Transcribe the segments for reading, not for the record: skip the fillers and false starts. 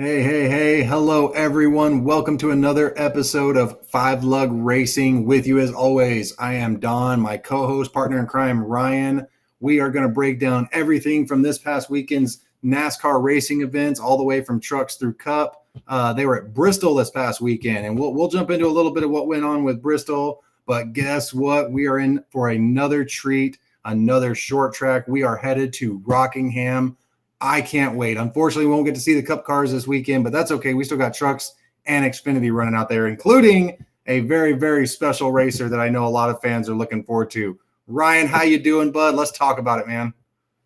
Hey, hello everyone. Welcome to another episode of Five Lug Racing. With you as always, I am Don, my co-host, partner in crime, Ryan. We are going to break down everything from this past weekend's NASCAR racing events, all the way from trucks through Cup. They were at Bristol this past weekend, and we'll jump into a little bit of what went on with Bristol. But guess what? We are in for another treat, another short track. We are headed to Rockingham. I can't wait. Unfortunately, we won't get to see the Cup cars this weekend, but that's okay. We still got trucks and Xfinity running out there, including a very, very special racer that I know a lot of fans are looking forward to. Ryan, how you doing, bud? Let's talk about it, man.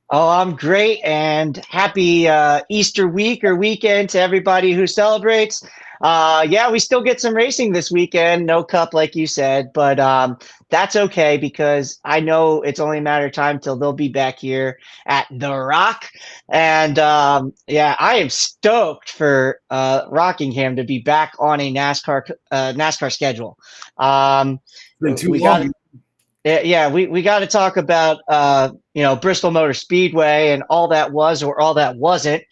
Oh, I'm great and happy Easter week or weekend to everybody who celebrates. Yeah, we still get some racing this weekend. No cup, like you said, but that's okay because I know it's only a matter of time till they'll be back here at The Rock. And yeah, I am stoked for Rockingham to be back on a NASCAR schedule. Um, It's been too we got long. yeah, we got to talk about Bristol Motor Speedway and all that was or all that wasn't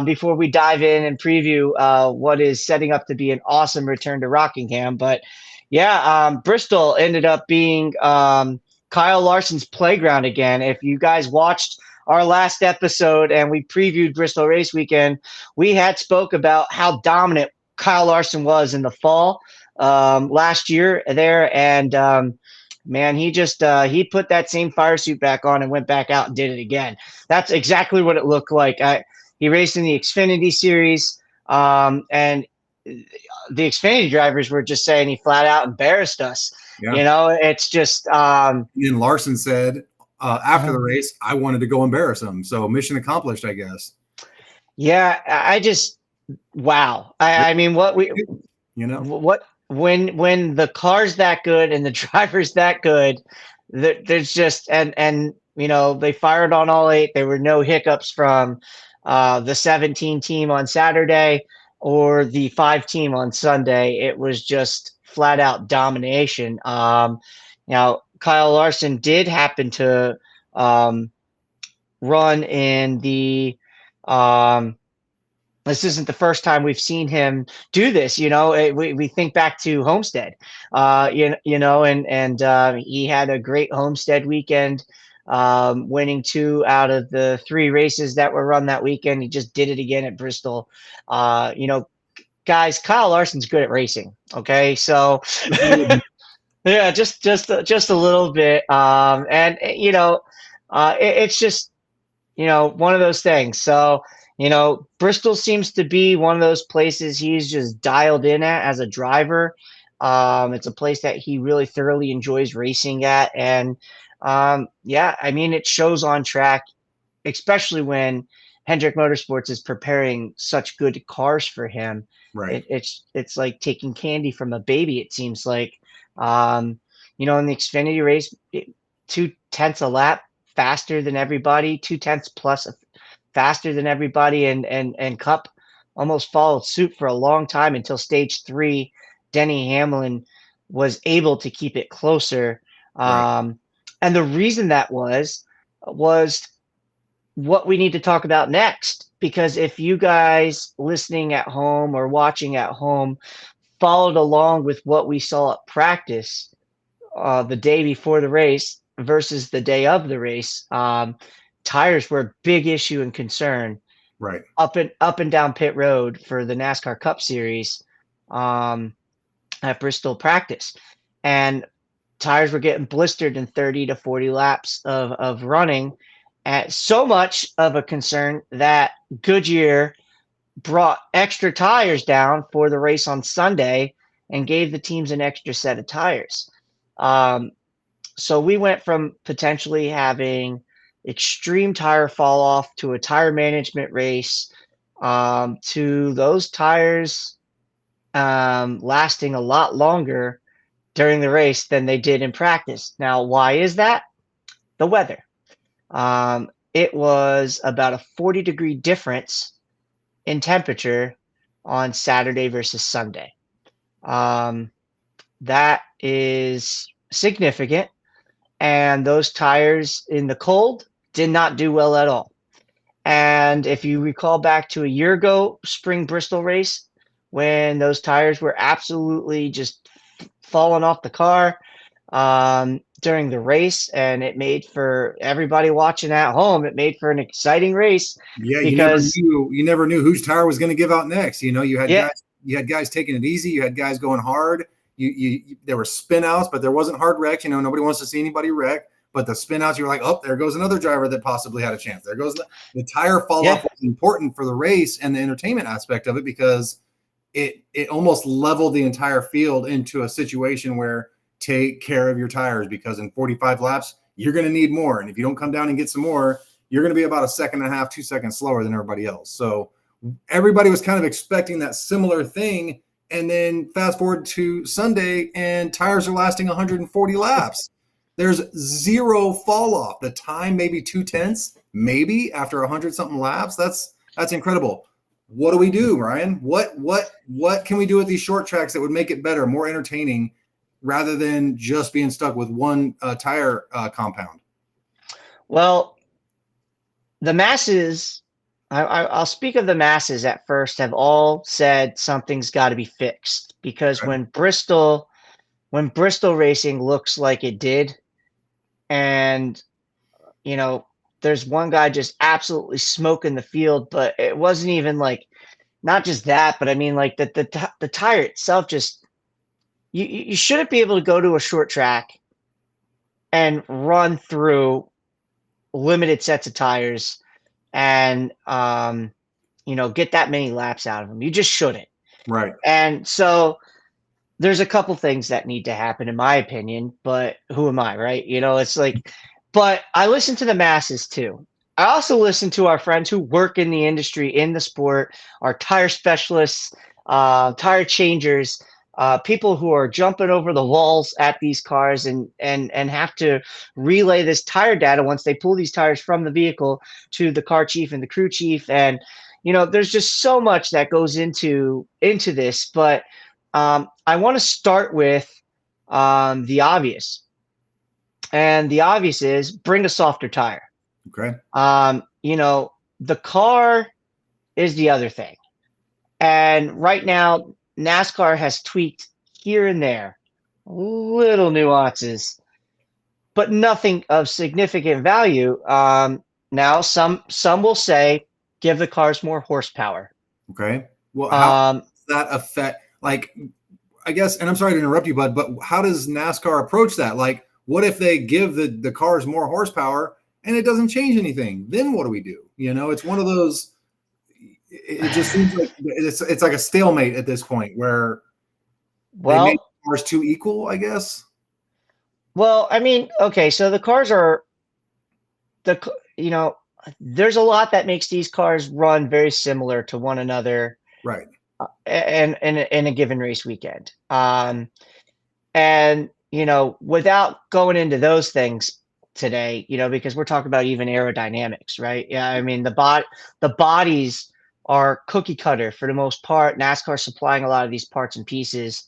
before we dive in and preview what is setting up to be an awesome return to Rockingham. But yeah, Bristol ended up being Kyle Larson's playground again. If you guys watched our last episode and we previewed Bristol Race Weekend, we had spoke about how dominant Kyle Larson was in the fall last year there, and man, he put that same fire suit back on and went back out and did it again. That's exactly what it looked like. He raced in the Xfinity series, and the Xfinity drivers were just saying he flat out embarrassed us. Yeah. It's just And Larson said after the race, I wanted to go embarrass him. So mission accomplished, I guess. yeah. I just wow. I mean, You know? what when the car's that good and the driver's that good, there's just and they fired on all eight. There were no hiccups from the 17 team on Saturday or the 5 team on Sunday. It was just flat out domination. Now Kyle Larson did happen to um, run in the um, this isn't the first time we've seen him do this. We think back to Homestead, and he had a great Homestead weekend, winning 2 out of the 3 races that were run that weekend. He just did it again at Bristol. Guys, Kyle Larson's good at racing. Okay, so yeah, just a little bit, and it's just one of those things. So, Bristol seems to be one of those places he's just dialed in at as a driver. It's a place that he really thoroughly enjoys racing at. And yeah, I mean, it shows on track, especially when Hendrick Motorsports is preparing such good cars for him. Right. It's like taking candy from a baby, it seems like. Um, in the Xfinity race, 2/10 a lap faster than everybody, 2/10 plus faster than everybody, and Cup almost followed suit for a long time until stage 3. Denny Hamlin was able to keep it closer, Right. and the reason that was what we need to talk about next. Because if you guys listening at home or watching at home followed along with what we saw at practice the day before the race versus the day of the race, tires were a big issue and concern Right. up and down pit road for the NASCAR Cup Series um, at Bristol practice, and tires were getting blistered in 30 to 40 laps of running. At so much of a concern that Goodyear brought extra tires down for the race on Sunday and gave the teams an extra set of tires. Um, so we went from potentially having extreme tire fall off to a tire management race, to those tires lasting a lot longer during the race than they did in practice. Now, why is that? The weather. It was about a 40-degree difference in temperature on Saturday versus Sunday. Um, that is significant, and those tires in the cold did not do well at all. And if you recall back to a year ago, spring Bristol race, when those tires were absolutely just falling off the car during the race, and it made for everybody watching at home. It made for an exciting race Yeah, because, you never knew whose tire was going to give out next. yeah, You had guys taking it easy, you had guys going hard. There were spin outs, but there wasn't hard wrecks. Nobody wants to see anybody wreck. But the spin outs, you're like, oh, there goes another driver that possibly had a chance. There goes the tire fall yeah, off was important for the race and the entertainment aspect of it, because it almost leveled the entire field into a situation where take care of your tires, because in 45 laps, you're going to need more. And if you don't come down and get some more, you're going to be about a second and a half, 2 seconds slower than everybody else. So everybody was kind of expecting that similar thing. And then fast forward to Sunday, and tires are lasting 140 laps. There's zero fall off. The time, maybe 2/10, maybe after 100 something laps. That's incredible. What do we do, Ryan? What can we do with these short tracks that would make it better, more entertaining, rather than just being stuck with one tire compound? well, the masses, I'll speak of the masses at first, have all said something's got to be fixed because Okay. when Bristol racing looks like it did, and there's one guy just absolutely smoking the field, but it wasn't even like, not just that, but I mean like the tire itself just, you shouldn't be able to go to a short track and run through limited sets of tires and get that many laps out of them. You just shouldn't. Right. And so there's a couple things that need to happen, in my opinion, but who am I, right? It's like, but I listen to the masses too. I also listen to our friends who work in the industry, in the sport, our tire specialists, tire changers, people who are jumping over the walls at these cars and have to relay this tire data once they pull these tires from the vehicle to the car chief and the crew chief. And there's just so much that goes into this, but I want to start with the obvious. And the obvious is bring a softer tire. Okay. The car is the other thing. And right now, NASCAR has tweaked here and there, little nuances, but nothing of significant value. Now, some will say give the cars more horsepower. Okay. Well, how Um, does that affect, like, I guess, and I'm sorry to interrupt you, bud, but how does NASCAR approach that? Like, what if they give the cars more horsepower and it doesn't change anything? Then what do we do? It's one of those, it just seems like it's like a stalemate at this point where they make well, cars too equal, I guess. I mean, okay, so the cars are the you know there's a lot that makes these cars run very similar to one another, Right. and in a given race weekend. And without going into those things today, because we're talking about even aerodynamics, right? Yeah, I mean the bodies are cookie cutter for the most part. NASCAR supplying a lot of these parts and pieces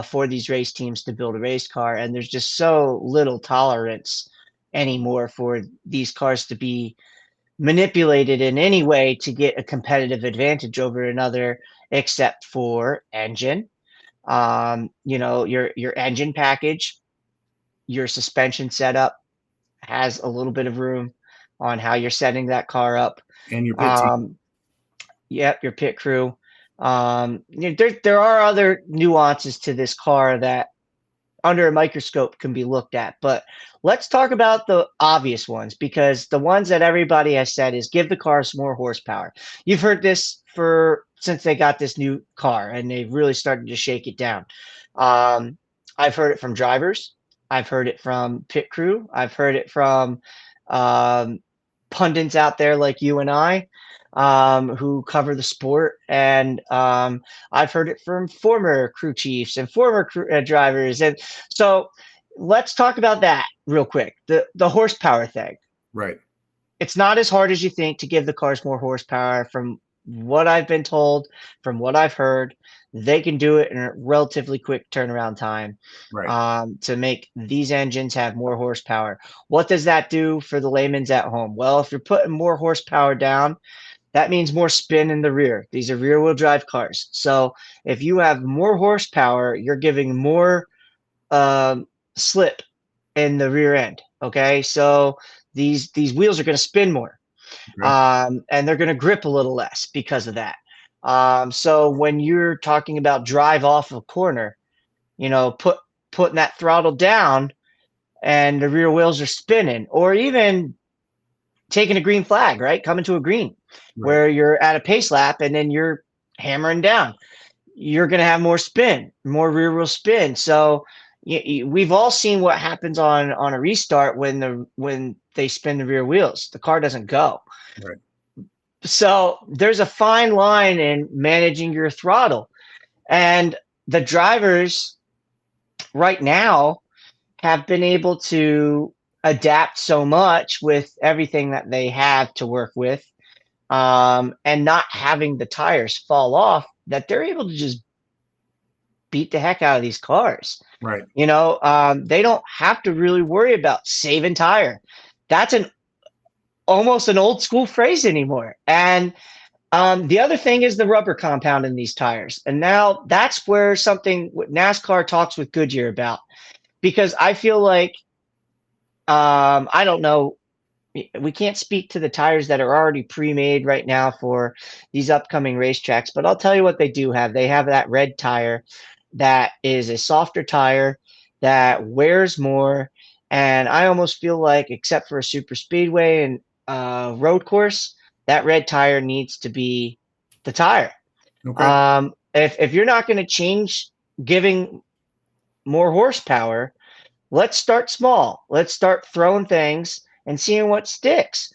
for these race teams to build a race car, and there's just so little tolerance anymore for these cars to be manipulated in any way to get a competitive advantage over another, except for engine. Your engine package, your suspension setup has a little bit of room on how you're setting that car up. And your pit team. Yep, your pit crew. There are other nuances to this car that under a microscope can be looked at. But let's talk about the obvious ones, because the ones that everybody has said is give the cars more horsepower. You've heard this since they got this new car and they really started to shake it down. I've heard it from drivers. I've heard it from pit crew. I've heard it from um, pundits out there like you and I, who cover the sport. And I've heard it from former crew chiefs and former drivers. And so let's talk about that real quick. The horsepower thing. Right. It's not as hard as you think to give the cars more horsepower from what I've been told, from what I've heard, they can do it in a relatively quick turnaround time Right. to make these engines have more horsepower. What does that do for the layman's at home? Well, if you're putting more horsepower down, that means more spin in the rear. These are rear wheel drive cars. So if you have more horsepower, you're giving more um, slip in the rear end. Okay. So these wheels are going to spin more, Okay. and they're going to grip a little less because of that. So when you're talking about drive off a corner, putting that throttle down and the rear wheels are spinning, or even taking a green flag, right? Coming to a green Right. where you're at a pace lap and then you're hammering down. You're going to have more spin, more rear wheel spin. So we've all seen what happens on a restart when they spin the rear wheels. The car doesn't go. Right. So there's a fine line in managing your throttle. And the drivers right now have been able to adapt so much with everything that they have to work with, and not having the tires fall off, that they're able to just beat the heck out of these cars. Right. They don't have to really worry about saving tire. That's an almost an old school phrase anymore. And the other thing is the rubber compound in these tires. And now that's where something NASCAR talks with Goodyear about, because I feel like, I don't know, we can't speak to the tires that are already pre-made right now for these upcoming racetracks, but I'll tell you what they do have. They have that red tire that is a softer tire that wears more. And I almost feel like, except for a super speedway and road course, that red tire needs to be the tire. Okay. If you're not going to change, giving more horsepower, let's start small. Let's start throwing things and seeing what sticks.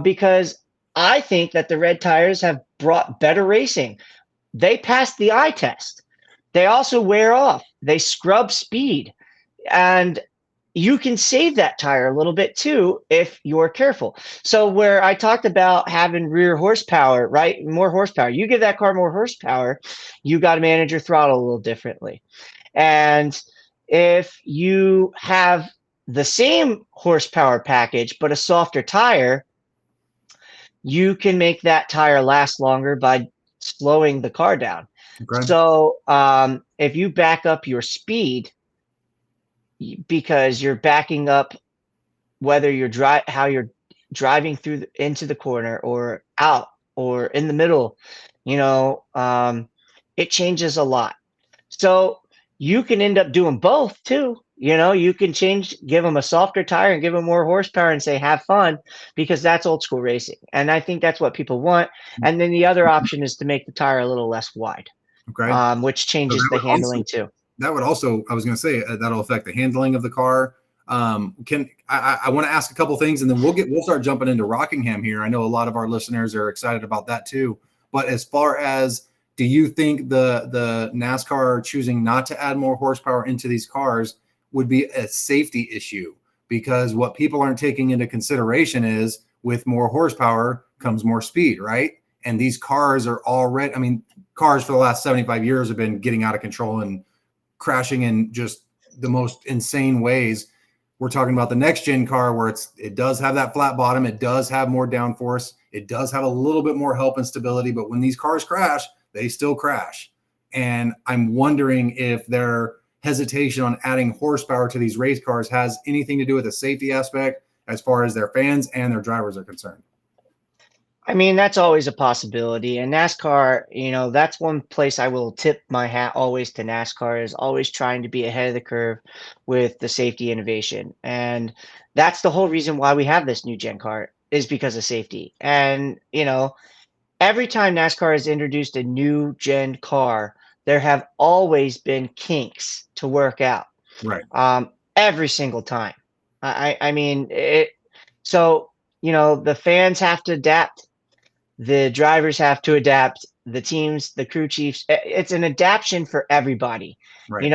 Because I think that the red tires have brought better racing. They pass the eye test. They also wear off. They scrub speed. And you can save that tire a little bit too if you're careful. So where I talked about having rear horsepower, right? More horsepower. You give that car more horsepower, you got to manage your throttle a little differently. And if you have the same horsepower package but a softer tire, you can make that tire last longer by slowing the car down. Okay. So if you back up your speed, because you're backing up, whether how you're driving into the corner or out or in the middle, it changes a lot. So you can end up doing both too. You can give them a softer tire and give them more horsepower and say, have fun, because that's old school racing. And I think that's what people want. And then the other option is to make the tire a little less wide, Okay. which So changes that the would also handling too. I was going to say that'll affect the handling of the car. I want to ask a couple things, and then we'll start jumping into Rockingham here. I know a lot of our listeners are excited about that too. But as far as, do you think the NASCAR choosing not to add more horsepower into these cars would be a safety issue? Because what people aren't taking into consideration is, with more horsepower comes more speed, right? And these cars are already, I mean, cars for the last 75 years have been getting out of control and crashing in just the most insane ways. We're talking about the next gen car where it does have that flat bottom, it does have more downforce, it does have a little bit more help and stability, but when these cars crash, they still crash. And I'm wondering if their hesitation on adding horsepower to these race cars has anything to do with the safety aspect as far as their fans and their drivers are concerned. I mean, that's always a possibility. And NASCAR, that's one place I will tip my hat always to. NASCAR is always trying to be ahead of the curve with the safety innovation. And that's the whole reason why we have this new gen car, is because of safety. And, every time NASCAR has introduced a new gen car, there have always been kinks to work out. Right. Every single time. I mean, so, the fans have to adapt, the drivers have to adapt, the teams, the crew chiefs. It's an adaptation for everybody. Right.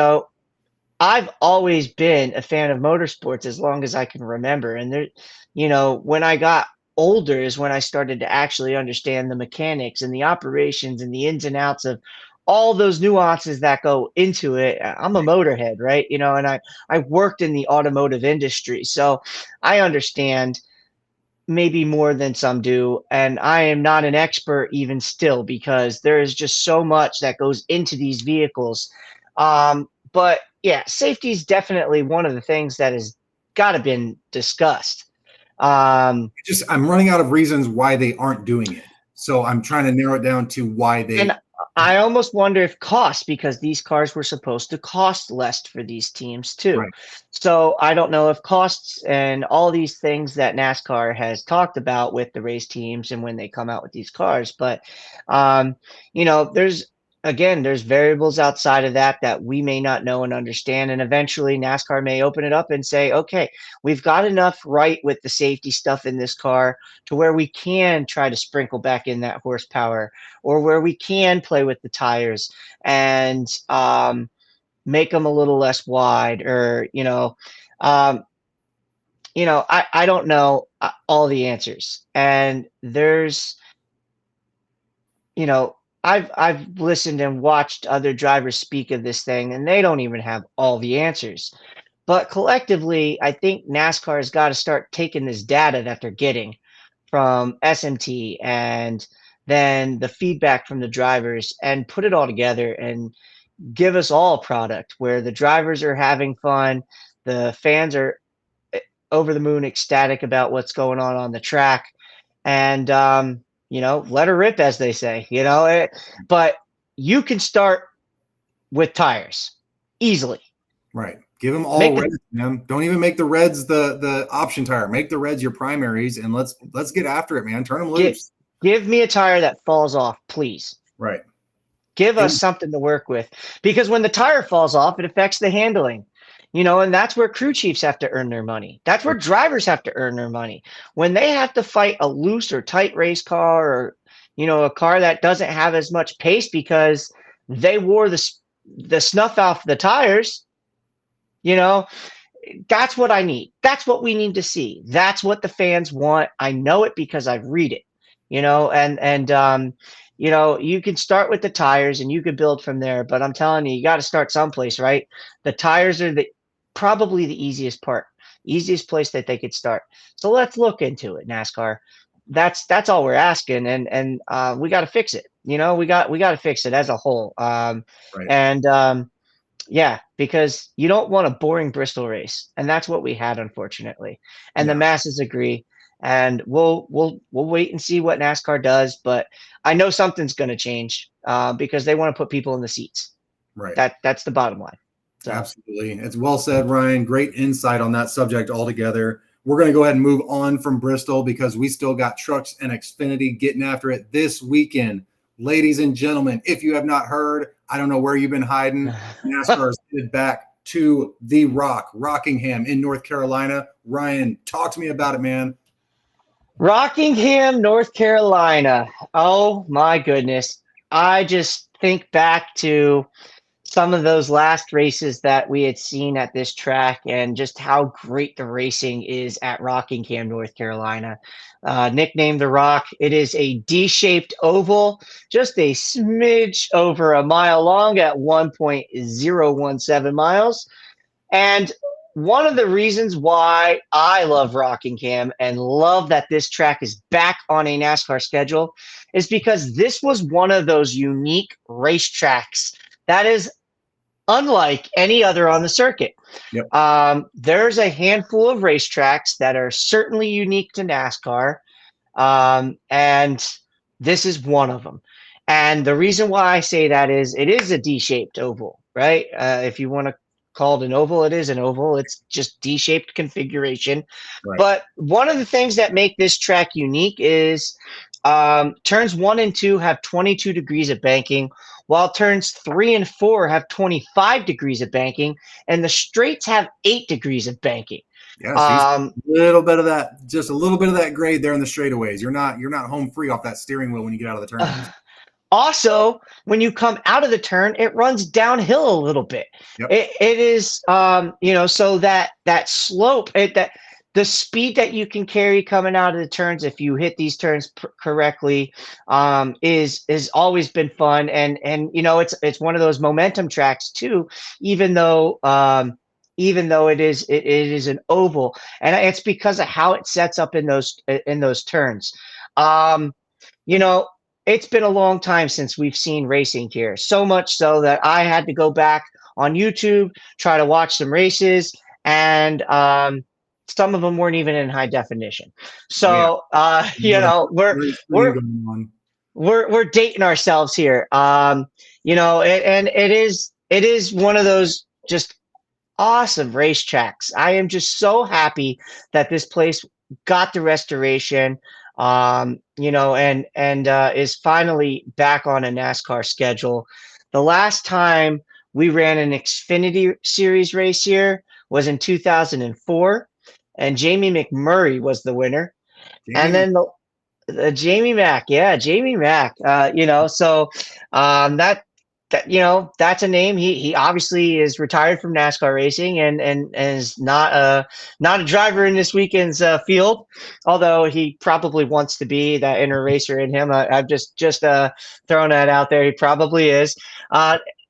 I've always been a fan of motorsports as long as I can remember. And there, when I got older is when I started to actually understand the mechanics and the operations and the ins and outs of all those nuances that go into it. I'm a motorhead, right? And I worked in the automotive industry, so I understand maybe more than some do. And I am not an expert even still because there is just so much that goes into these vehicles. But yeah, safety is definitely one of the things that has got to been discussed. I'm running out of reasons why they aren't doing it. So I'm trying to narrow it down to why And they. I almost wonder if cost, because these cars were supposed to cost less for these teams too. Right. So I don't know if costs and all these things that NASCAR has talked about with the race teams and when they come out with these cars. But, um, there's variables outside of that we may not know and understand. And eventually NASCAR may open it up and say, okay, we've got enough right with the safety stuff in this car to where we can try to sprinkle back in that horsepower, or where we can play with the tires and make them a little less wide, or I don't know all the answers. And there's you know I've listened and watched other drivers speak of this thing, and they don't even have all the answers. But collectively, I think NASCAR has got to start taking this data that they're getting from SMT and then the feedback from the drivers and put it all together and give us all a product where the drivers are having fun, the fans are over the moon ecstatic about what's going on the track, and let her rip, as they say. But you can start with tires easily. Right. Give them all Make the reds, man. Don't even make the reds the option tire. Make the reds your primaries, and let's get after it, man. Turn them Get loose. give me a tire that falls off, please. Right. Give Give us 'em- something to work with, because when the tire falls off, it affects the handling. And that's where crew chiefs have to earn their money. That's where drivers have to earn their money. When they have to fight a loose or tight race car, or a car that doesn't have as much pace because they wore the snuff off the tires, you know, that's what I need. That's what we need to see. That's what the fans want. I know it because I read it, you can start with the tires and you could build from there, but I'm telling you got to start someplace, right? The tires are probably the easiest place that they could start. So let's look into it, NASCAR. That's all we're asking. And we got to fix it. We got to fix it as a whole. right. And Yeah, because you don't want a boring Bristol race, and that's what we had, unfortunately. And the Yeah. masses agree. And we'll wait and see what NASCAR does, but I know something's going to change because they want to put people in the seats. Right. That's the bottom line. So Absolutely. It's well said, Ryan. Great insight on that subject altogether. We're going to go ahead and move on from Bristol because we still got trucks and Xfinity getting after it this weekend. Ladies and gentlemen, if you have not heard, I don't know where you've been hiding. NASCAR is headed back to the Rockingham in North Carolina. Ryan, talk to me about it, man. Rockingham, North Carolina. Oh my goodness. I just think back to some of those last races that we had seen at this track and just how great the racing is at Rockingham, North Carolina. Nicknamed the Rock, it is a D-shaped oval, just a smidge over a mile long at 1.017 miles. And one of the reasons why I love Rockingham and love that this track is back on a NASCAR schedule is because this was one of those unique racetracks that is unlike any other on the circuit. Yep. There's a handful of racetracks that are certainly unique to NASCAR, and this is one of them. And the reason why I say that is it is a D-shaped oval, right? If you want to call it an oval, it is an oval. It's just D-shaped configuration. Right. But one of the things that make this track unique is turns 1 and 2 have 22 degrees of banking, while turns 3 and 4 have 25 degrees of banking, and the straights have 8 degrees of banking. Yeah, so a little bit of that, just a little bit of that grade there in the straightaways. You're not home free off that steering wheel when you get out of the turn. Also, when you come out of the turn, it runs downhill a little bit. Yep. It is, so that slope, that the speed that you can carry coming out of the turns, if you hit these turns correctly, is always been fun. And it's one of those momentum tracks too, even though it is an oval, and it's because of how it sets up in those turns. Um, you know, it's been a long time since we've seen racing here, so much so that I had to go back on YouTube, try to watch some races, and some of them weren't even in high definition. Oh yeah, So we're there's screen we're going on. we're dating ourselves here. And it is one of those just awesome racetracks. I am just so happy that this place got the restoration, and is finally back on a NASCAR schedule. The last time we ran an Xfinity Series race here was in 2004, and Jamie McMurray was the winner. Jamie And Mc- then Jamie Mack, yeah, Jamie Mack. So that's a name. He obviously is retired from NASCAR racing and is not a driver in this weekend's field, although he probably wants to be. That inner racer in him. I've just thrown that out there. He probably is.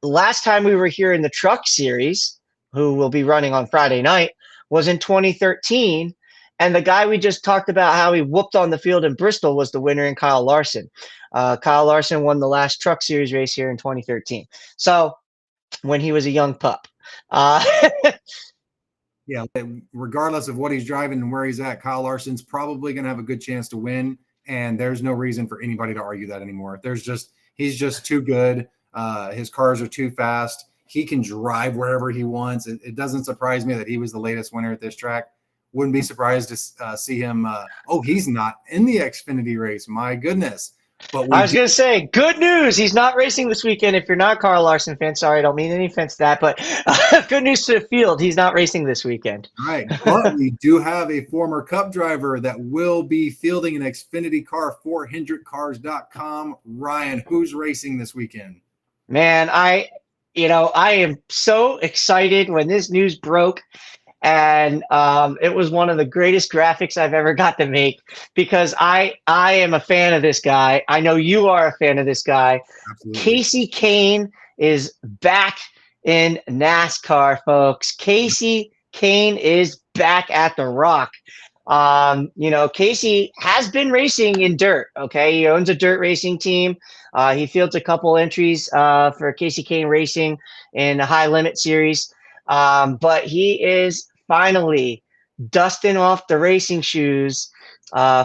Last time we were here in the Truck Series, who will be running on Friday night, was in 2013. And the guy we just talked about how he whooped on the field in Bristol was the winner in Kyle Larson. Kyle Larson won the last Truck Series race here in 2013. So when he was a young pup. Uh, yeah, regardless of what he's driving and where he's at, Kyle Larson's probably going to have a good chance to win. And there's no reason for anybody to argue that anymore. He's just too good. His cars are too fast. He can drive wherever he wants. It doesn't surprise me that he was the latest winner at this track. Wouldn't be surprised to see him. He's not in the Xfinity race. My goodness. But I was going to say, good news. He's not racing this weekend. If you're not a Carl Larson fan, sorry, I don't mean any offense to that, but good news to the field. He's not racing this weekend. Right. But we do have a former Cup driver that will be fielding an Xfinity car for HendrickCars.com. Ryan, who's racing this weekend? Man, I am so excited when this news broke. And it was one of the greatest graphics I've ever got to make because I am a fan of this guy. I know you are a fan of this guy. Absolutely. Kasey Kahne is back in NASCAR, folks. Kasey Kahne is back at the Rock. Kasey has been racing in dirt. Okay, he owns a dirt racing team. He fields a couple entries for Kasey Kahne Racing in the High Limit Series. But he is finally dusting off the racing shoes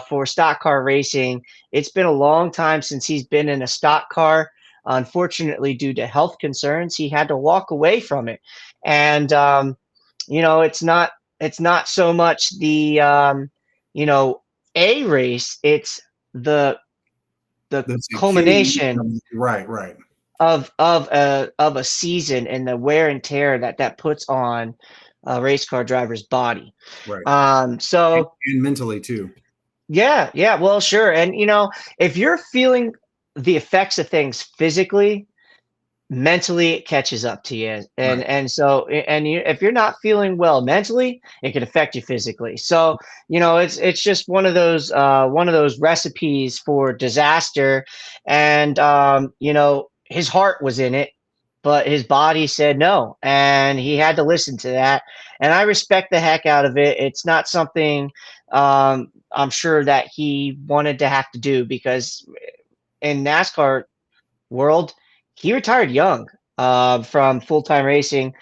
for stock car racing. It's been a long time since he's been in a stock car. Unfortunately, due to health concerns, he had to walk away from it. And it's not so much the a race. It's the culmination Right. of a season and the wear and tear that puts on a race car driver's body. Right. So And mentally too. yeah, well, sure. And if you're feeling the effects of things physically, mentally it catches up to you. And Right. if you're not feeling well mentally, it can affect you physically. So it's just one of those recipes for disaster. And his heart was in it, but his body said no, and he had to listen to that. And I respect the heck out of it. It's not something I'm sure that he wanted to have to do, because in NASCAR world, he retired young from full-time racing,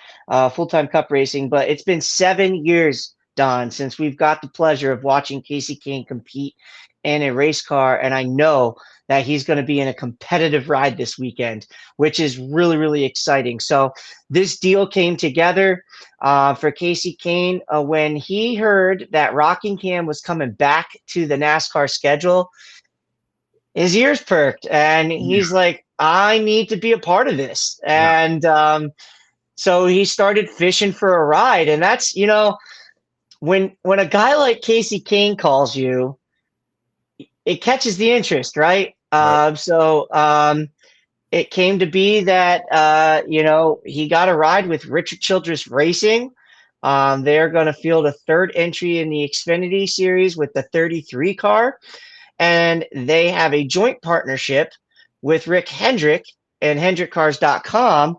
full-time cup racing. But it's been 7 years, Don, since we've got the pleasure of watching Kasey Kahne compete in a race car. And I know that he's going to be in a competitive ride this weekend, which is really, really exciting. So this deal came together for Kasey Kahne when he heard that Rockingham was coming back to the NASCAR schedule. His ears perked, and Yeah. he's like, I need to be a part of this. Yeah. And so he started fishing for a ride. And that's, when a guy like Kasey Kahne calls you, it catches the interest, right? Right. So it came to be that, he got a ride with Richard Childress Racing. They're going to field a third entry in the Xfinity series with the 33 car, and they have a joint partnership with Rick Hendrick and HendrickCars.com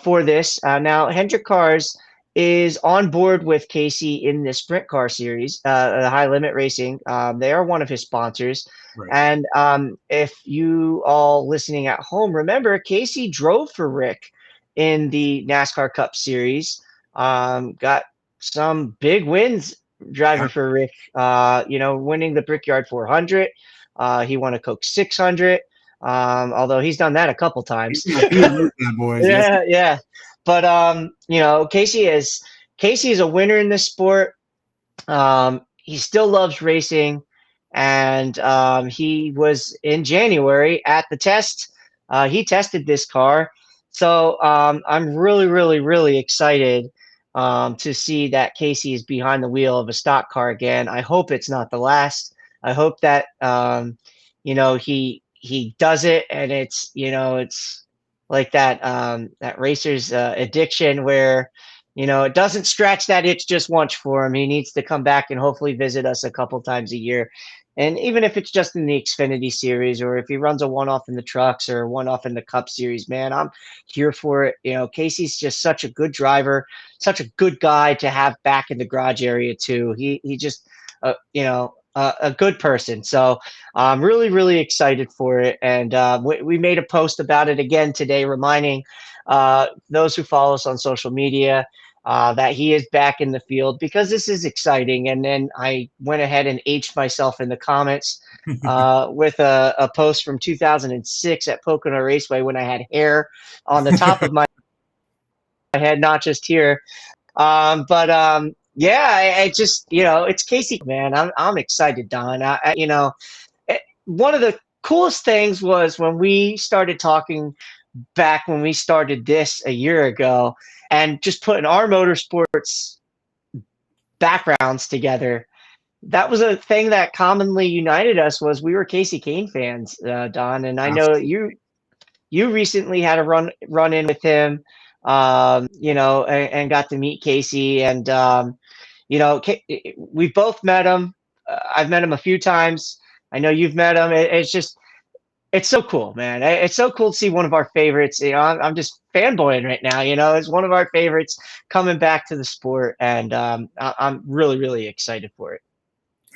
for this. Now, Hendrick Cars is on board with Kasey in the sprint car series, the High Limit Racing. They are one of his sponsors. Right. And if you all listening at home remember, Kasey drove for Rick in the NASCAR Cup Series, got some big wins driving for Rick, winning the Brickyard 400. He won a Coke 600, although he's done that a couple times. He's got a few of those bad boys. Yes. Yeah. But Kasey is a winner in this sport. He still loves racing, and he was in January at the test. He tested this car, so I'm really, really, really excited to see that Kasey is behind the wheel of a stock car again. I hope it's not the last. I hope that he does it, and it's like that racer's addiction where it doesn't scratch that itch just once for him. He needs to come back and hopefully visit us a couple times a year. And even if it's just in the Xfinity series, or if he runs a one-off in the trucks or one-off in the Cup series, man, I'm here for it. Kasey's just such a good driver, such a good guy to have back in the garage area too. He just, a good person. So I'm really, really excited for it. And we made a post about it again today, reminding those who follow us on social media that he is back in the field, because this is exciting. And then I went ahead and aged myself in the comments with a post from 2006 at Pocono Raceway when I had hair on the top of my head, not just here. Yeah, I just, it's Kasey, man. I'm excited, Don. One of the coolest things was when we started talking back when we started this a year ago, and just putting our motorsports backgrounds together. That was a thing that commonly united us, was we were Kasey Kahne fans, Don. And I know you recently had a run in with him, and got to meet Kasey. And we've both met him. I've met him a few times. I know you've met him. It's so cool, man. It's so cool to see one of our favorites. I'm just fanboying right now. It's one of our favorites coming back to the sport, and I'm really, really excited for it.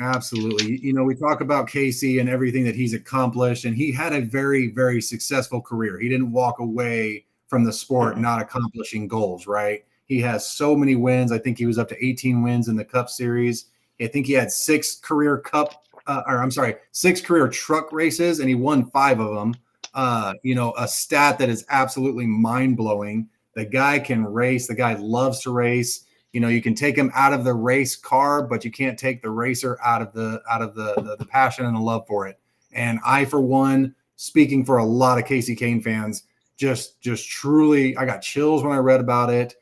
Absolutely. We talk about Kasey and everything that he's accomplished, and he had a very, very successful career. He didn't walk away from the sport not accomplishing goals, right? He has so many wins. I think he was up to 18 wins in the Cup Series. I think he had 6 career truck races, and he won 5 of them. A stat that is absolutely mind-blowing. The guy can race. The guy loves to race. You can take him out of the race car, but you can't take the racer out of the passion and the love for it. And I, for one, speaking for a lot of Kasey Kahne fans, just truly, I got chills when I read about it.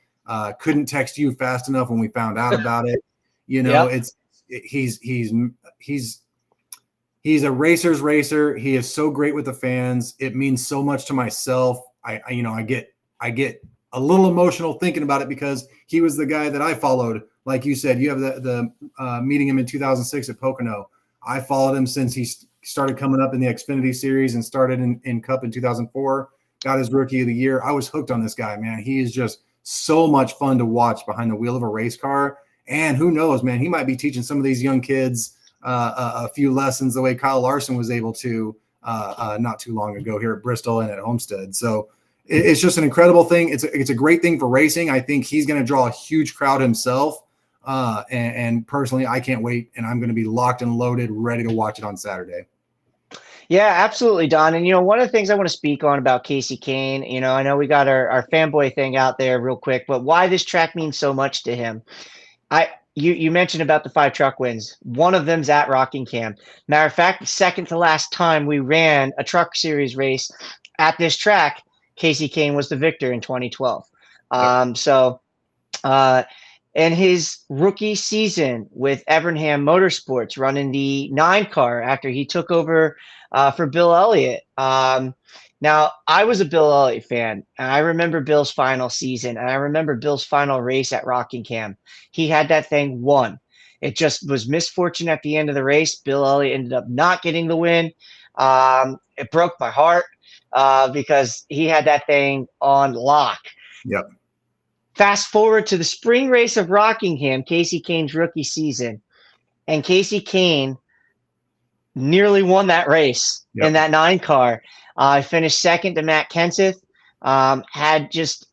Couldn't text you fast enough when we found out about it. He's a racer's racer. He is so great with the fans. It means so much to myself. I get a little emotional thinking about it, because he was the guy that I followed. Like you said, you have the meeting him in 2006 at Pocono. I followed him since he started coming up in the Xfinity series and started in Cup in 2004. Got his Rookie of the Year. I was hooked on this guy, man. He is just so much fun to watch behind the wheel of a race car. And who knows, man, he might be teaching some of these young kids a few lessons the way Kyle Larson was able to not too long ago here at Bristol and at Homestead. So it's just an incredible thing. It's a great thing for racing. I think he's going to draw a huge crowd himself. And personally, I can't wait, and I'm going to be locked and loaded, ready to watch it on Saturday. Yeah, absolutely, Don. And, one of the things I want to speak on about Kasey Kahne, I know we got our fanboy thing out there real quick, but why this track means so much to him. You mentioned about the 5 truck wins. One of them's at Rockingham. Matter of fact, the second to last time we ran a truck series race at this track, Kasey Kahne was the victor in 2012. In his rookie season with Evernham Motorsports, running the 9 car after he took over for Bill Elliott, Now, I was a Bill Elliott fan, and I remember Bill's final season, and I remember Bill's final race at Rockingham. He had that thing won. It just was misfortune at the end of the race. Bill Elliott ended up not getting the win. It broke my heart because he had that thing on lock. Yep. Fast forward to the spring race of Rockingham, Kasey Kahne's rookie season, and Kasey Kahne nearly won that race in Yep. that 9 car. I finished second to Matt Kenseth. Had just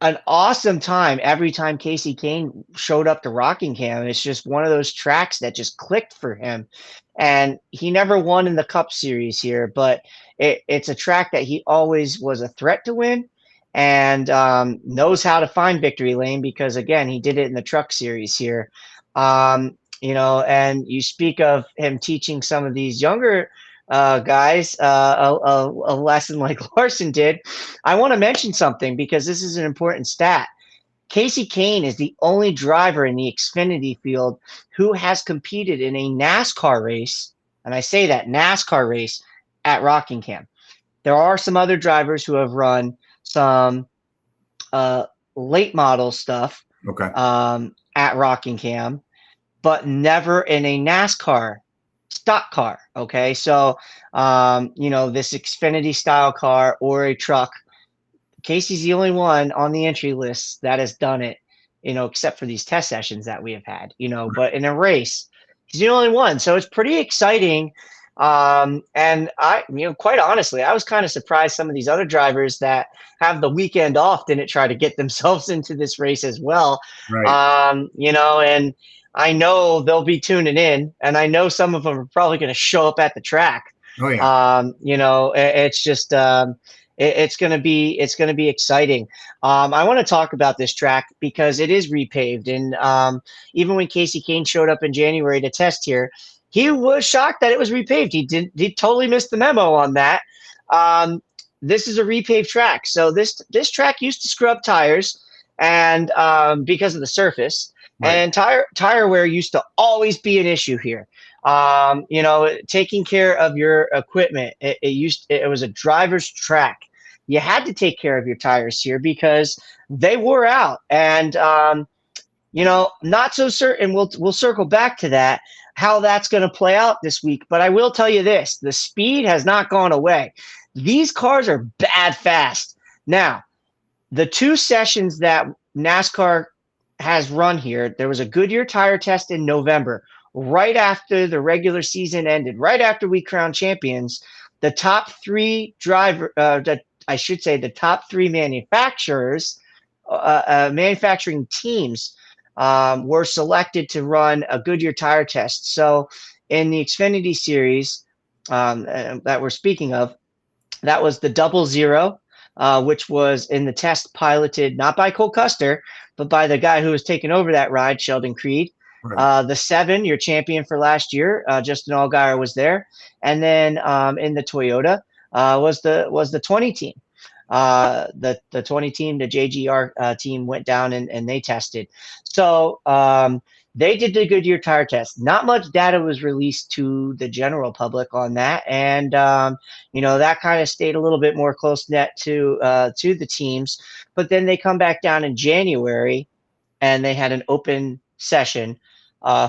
an awesome time every time Kasey Kahne showed up to Rockingham. It's just one of those tracks that just clicked for him. And he never won in the Cup Series here, but it's a track that he always was a threat to win and knows how to find victory lane because, again, he did it in the Truck Series here. And you speak of him teaching some of these younger guys a lesson like Larson did. I want to mention something because this is an important stat. Kasey Kahne is the only driver in the Xfinity field who has competed in a NASCAR race, and I say that NASCAR race at Rockingham. There are some other drivers who have run some late model stuff Okay. at Rockingham, but never in a NASCAR stock car. Okay. So, this Xfinity style car or a truck, Kasey's the only one on the entry list that has done it, except for these test sessions that we have had, but in a race, he's the only one. So it's pretty exciting. And quite honestly, I was kind of surprised some of these other drivers that have the weekend off didn't try to get themselves into this race as well. Right. And I know they'll be tuning in, and I know some of them are probably going to show up at the track. Oh yeah. It's just it's going to be exciting. I want to talk about this track because it is repaved, and even when Kasey Kahne showed up in January to test here, he was shocked that it was repaved. He totally missed the memo on that. This is a repaved track, so this track used to scrub tires, and because of the surface. Right. And tire wear used to always be an issue here. Taking care of your equipment. It was a driver's track. You had to take care of your tires here because they wore out. And not so certain. We'll circle back to that, how that's going to play out this week. But I will tell you this: the speed has not gone away. These cars are bad fast. Now, the 2 sessions that NASCAR has run here, there was a Goodyear tire test in November, right after the regular season ended, right after we crowned champions. The top 3 the top 3 manufacturers, manufacturing teams were selected to run a Goodyear tire test. So in the Xfinity series that we're speaking of, that was the 00, which was in the test piloted not by Cole Custer, but by the guy who was taking over that ride, Sheldon Creed. Right. The 7, your champion for last year, Justin Allgaier was there, and then in the Toyota was the 20 team. The 20 team, the JGR team went down and they tested. So they did the Goodyear tire test. Not much data was released to the general public on that, and that kind of stayed a little bit more close net to the teams. But then they come back down in January, and they had an open session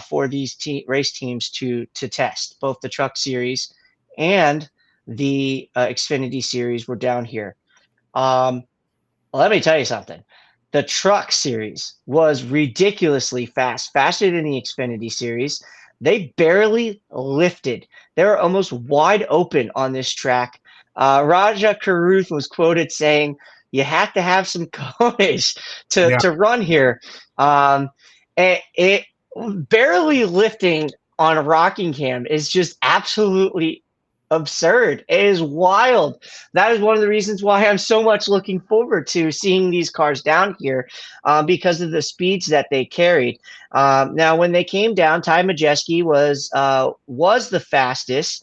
for these race teams to test. Both the Truck Series and the Xfinity Series were down here. Let me tell you something. The Truck Series was ridiculously fast, faster than the Xfinity Series. They barely lifted. They were almost wide open on this track. Raja Karuth was quoted saying, "You have to have some cojones to run here." It barely lifting on Rockingham is just absolutely absurd. It is wild. That is one of the reasons why I'm so much looking forward to seeing these cars down here because of the speeds that they carried. Now, when they came down, Ty Majeski was the fastest.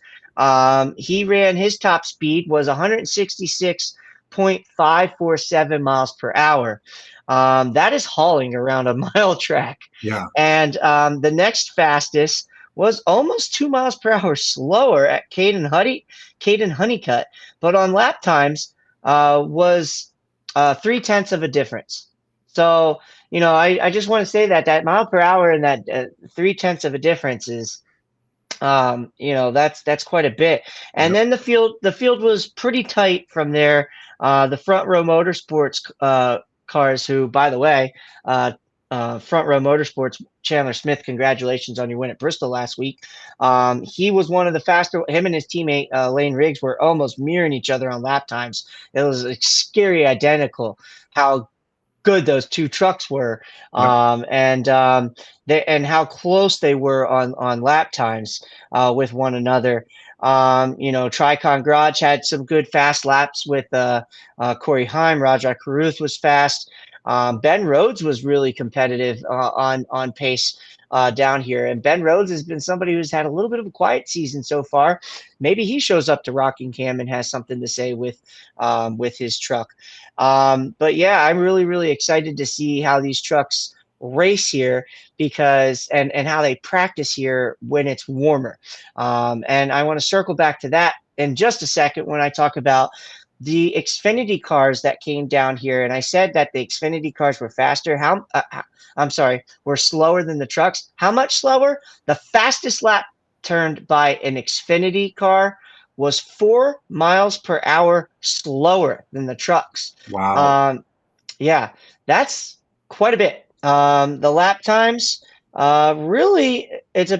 He ran, his top speed was 166.547 miles per hour. That is hauling around a mile track. Yeah. And the next fastest was almost 2 miles per hour slower at Caden Honeycutt, but on lap times was 3/10 of a difference. So, I just want to say that that mile per hour and that 3/10 of a difference is, that's quite a bit. And Yep. then the field was pretty tight from there. The Front Row Motorsports cars, who, by the way, Front Row Motorsports, Chandler Smith, congratulations on your win at Bristol last week. He was one of the faster. Him and his teammate Lane Riggs were almost mirroring each other on lap times. It was like, scary identical how good those two trucks were, Yep. and how close they were on lap times with one another. Tricon Garage had some good fast laps with Corey Heim. Rajah Caruth was fast. Ben Rhodes was really competitive on pace down here, and Ben Rhodes has been somebody who's had a little bit of a quiet season so far. Maybe he shows up to Rockingham and has something to say with his truck. But yeah, I'm really, really excited to see how these trucks race here because and how they practice here when it's warmer. And I want to circle back to that in just a second when I talk about the Xfinity cars that came down here. And I said that the Xfinity cars were faster. I'm sorry, were slower than the trucks. How much slower? The fastest lap turned by an Xfinity car was 4 miles per hour slower than the trucks. Wow. Um, yeah, that's quite a bit. The lap times, really, it's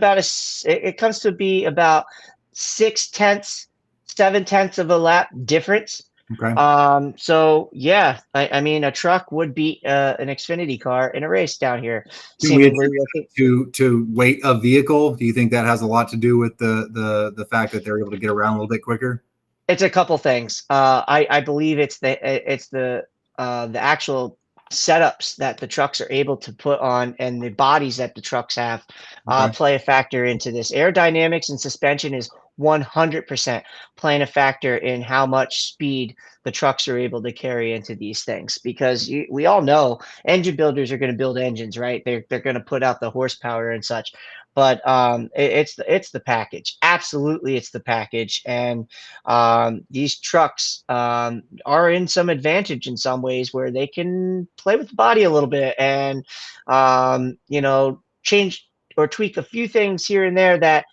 it comes to be about 6/10, 7/10 of a lap difference. Okay. So yeah, I mean, a truck would beat an Xfinity car in a race down here, Can we seemingly. attribute to weight of vehicle? Do you think that has a lot to do with the fact that they're able to get around a little bit quicker? It's a couple things. I believe it's the actual setups that the trucks are able to put on and the bodies that the trucks have Okay. play a factor into this. Aerodynamics and suspension is 100% playing a factor in how much speed the trucks are able to carry into these things because we all know engine builders are going to build engines, right? They're going to put out the horsepower and such. But it's the package. Absolutely, it's the package, and these trucks are in some advantage in some ways where they can play with the body a little bit and change or tweak a few things here and there that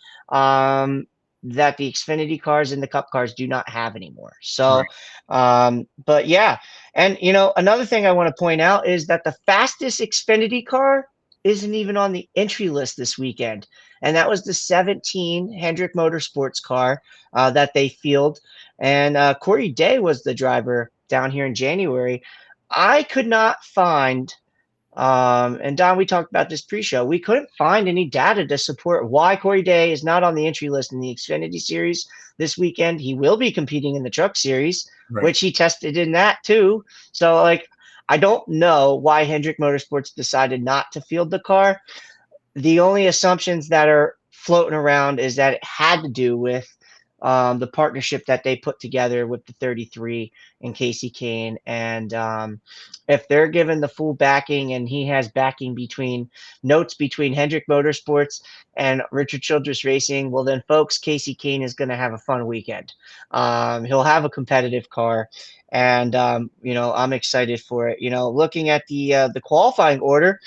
the Xfinity cars and the Cup cars do not have anymore. So, Right. but yeah, and another thing I want to point out is that the fastest Xfinity car isn't even on the entry list this weekend, and that was the 17 Hendrick Motorsports car that they field. And Corey Day was the driver down here in January. I could not find, and Don, we talked about this pre-show. We couldn't find any data to support why Corey Day is not on the entry list in the Xfinity Series this weekend. He will be competing in the Truck Series, Right. which he tested in that too. So, like, I don't know why Hendrick Motorsports decided not to field the car. The only assumptions that are floating around is that it had to do with the partnership that they put together with the 33 and Kasey Kahne. And if they're given the full backing and he has backing between notes between Hendrick Motorsports and Richard Childress Racing, well, then, folks, Kasey Kahne is going to have a fun weekend. He'll have a competitive car. And I'm excited for it. Looking at the qualifying order,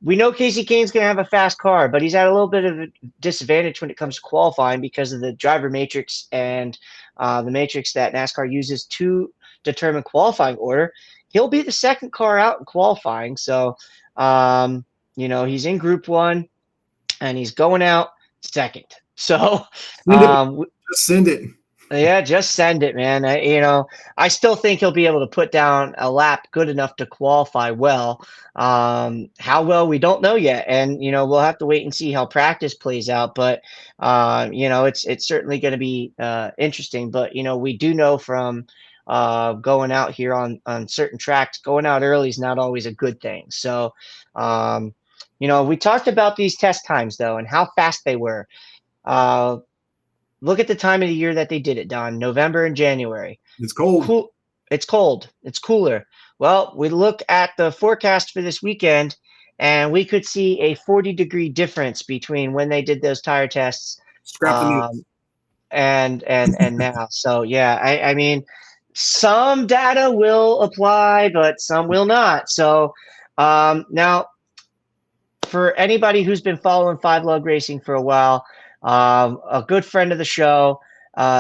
we know Kasey Kahne's going to have a fast car, but he's at a little bit of a disadvantage when it comes to qualifying because of the driver matrix and the matrix that NASCAR uses to determine qualifying order. He'll be the second car out in qualifying. So, he's in Group 1 and he's going out second. So, Send it. Just send it. yeah, just send it, man. I still think he'll be able to put down a lap good enough to qualify well. How well, we don't know yet, and we'll have to wait and see how practice plays out. But it's certainly going to be interesting. But we do know from going out here on certain tracks, going out early is not always a good thing. So, we talked about these test times though, and how fast they were. Uh, Look at the time of the year that they did it, Don. November and January. It's cold. Cool. It's cold. It's cooler. Well, we look at the forecast for this weekend, and we could see a 40-degree difference between when they did those tire tests Scrap the news. um, and now. So yeah, I mean, some data will apply, but some will not. So now, for anybody who's been following Five Lug Racing for a while, a good friend of the show,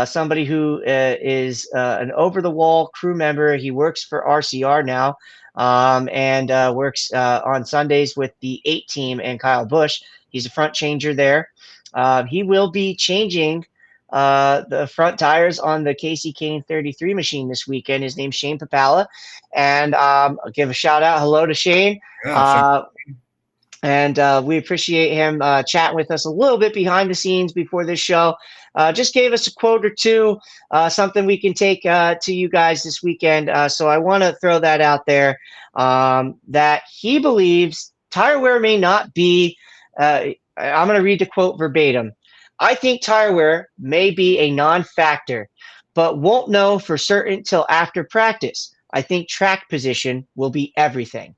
somebody who is an over-the-wall crew member. He works for RCR now, and works on Sundays with the 8 team and Kyle Busch. He's a front changer there. He will be changing the front tires on the Kasey Kahne 33 machine this weekend. His name's Shane Papala, and I'll give a shout out, hello to Shane. Yeah, Shane. Uh, and we appreciate him chatting with us a little bit behind the scenes before this show. Just gave us a quote or two, something we can take to you guys this weekend. So I want to throw that out there, that he believes tire wear may not be, I'm going to read the quote verbatim. I think tire wear may be a non-factor, but won't know for certain till after practice. I think track position will be everything.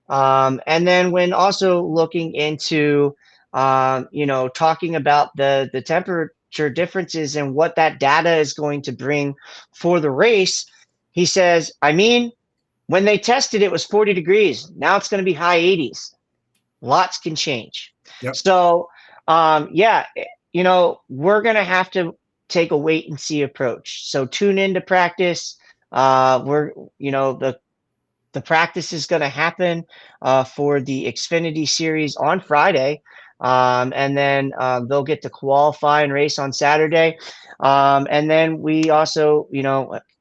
And then when also looking into, talking about the temperature differences and what that data is going to bring for the race, he says, I mean, when they tested it was 40 degrees. Now it's going to be high 80s. Lots can change. Yep. So, we're going to have to take a wait and see approach. So tune into practice. The practice is going to happen for the Xfinity series on Friday. And then they'll get to qualify and race on Saturday. And then we also,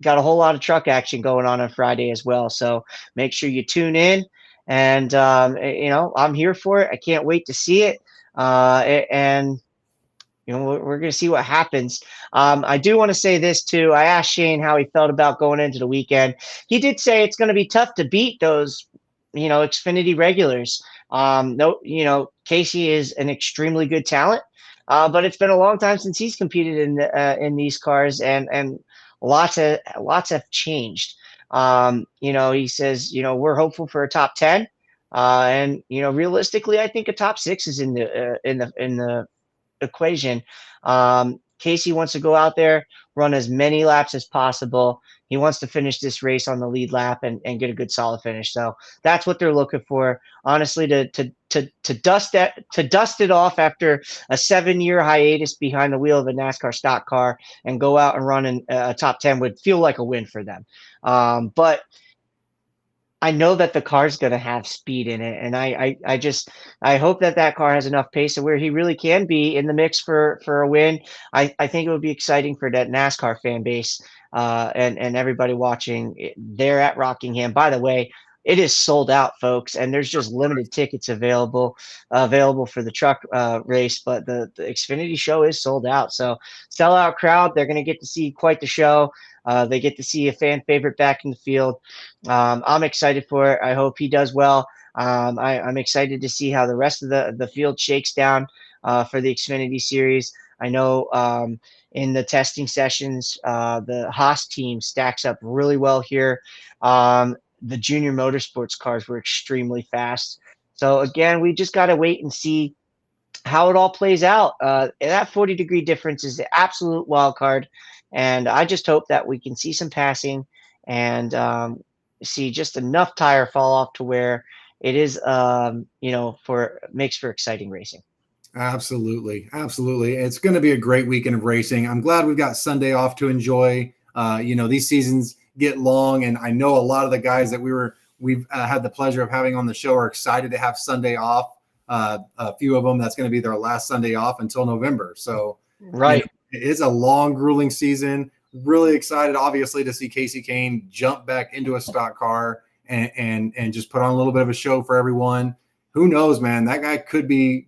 got a whole lot of truck action going on Friday as well. So make sure you tune in. And, I'm here for it. I can't wait to see it. And we're going to see what happens. I do want to say this too. I asked Shane how he felt about going into the weekend. He did say it's going to be tough to beat those, Xfinity regulars. No, Kasey is an extremely good talent, but it's been a long time since he's competed in these cars, and lots have changed. He says, we're hopeful for a top 10, and realistically, I think a top 6 is in the equation. Kasey wants to go out there, run as many laps as possible. He wants to finish this race on the lead lap and get a good solid finish. So that's what they're looking for. Honestly, to dust it off after a 7-year hiatus behind the wheel of a NASCAR stock car and go out and run in a top 10 would feel like a win for them. But I know that the car's going to have speed in it, and I hope that car has enough pace to where he really can be in the mix for a win. I think it would be exciting for that NASCAR fan base and everybody watching there at Rockingham. By the way, it is sold out, folks, and there's just limited tickets available for the truck race, but the Xfinity show is sold out. So sellout crowd, they're going to get to see quite the show. They get to see a fan favorite back in the field. I'm excited for it. I hope he does well. I'm excited to see how the rest of the field shakes down for the Xfinity series. I know in the testing sessions, the Haas team stacks up really well here. The junior motorsports cars were extremely fast. So again, we just got to wait and see how it all plays out. That 40-degree difference is the absolute wild card. And I just hope that we can see some passing and see just enough tire fall off to where it is, makes for exciting racing. Absolutely. Absolutely. It's going to be a great weekend of racing. I'm glad we've got Sunday off to enjoy. These seasons get long, and I know a lot of the guys that we've had the pleasure of having on the show are excited to have Sunday off. A few of them, that's going to be their last Sunday off until November. So right. It is a long, grueling season. Really excited, obviously, to see Kasey Kahne jump back into a stock car and just put on a little bit of a show for everyone. Who knows, man? That guy could be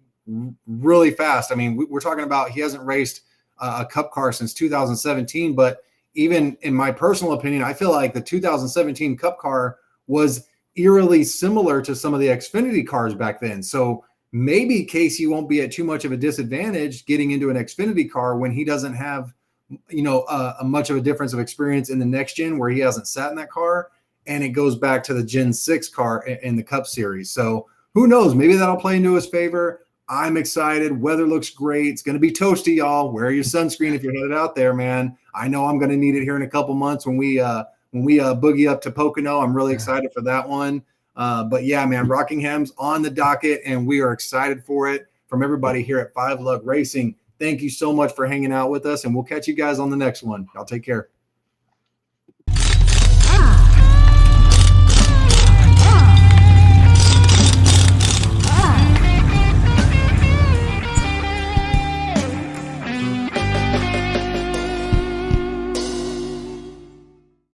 really fast. I mean, we're talking about he hasn't raced a Cup car since 2017, but even in my personal opinion, I feel like the 2017 Cup car was eerily similar to some of the Xfinity cars back then. So maybe Kasey won't be at too much of a disadvantage getting into an Xfinity car when he doesn't have, a much of a difference of experience in the next gen where he hasn't sat in that car, and it goes back to the Gen 6 car in the Cup Series. So who knows? Maybe that'll play into his favor. I'm excited. Weather looks great. It's going to be toasty, y'all. Wear your sunscreen if you're headed out there, man. I know I'm going to need it here in a couple months when we boogie up to Pocono. I'm really excited for that one. But yeah, man, Rockingham's on the docket, and we are excited for it. From everybody here at 5 Lug Racing, thank you so much for hanging out with us, and we'll catch you guys on the next one. Y'all take care.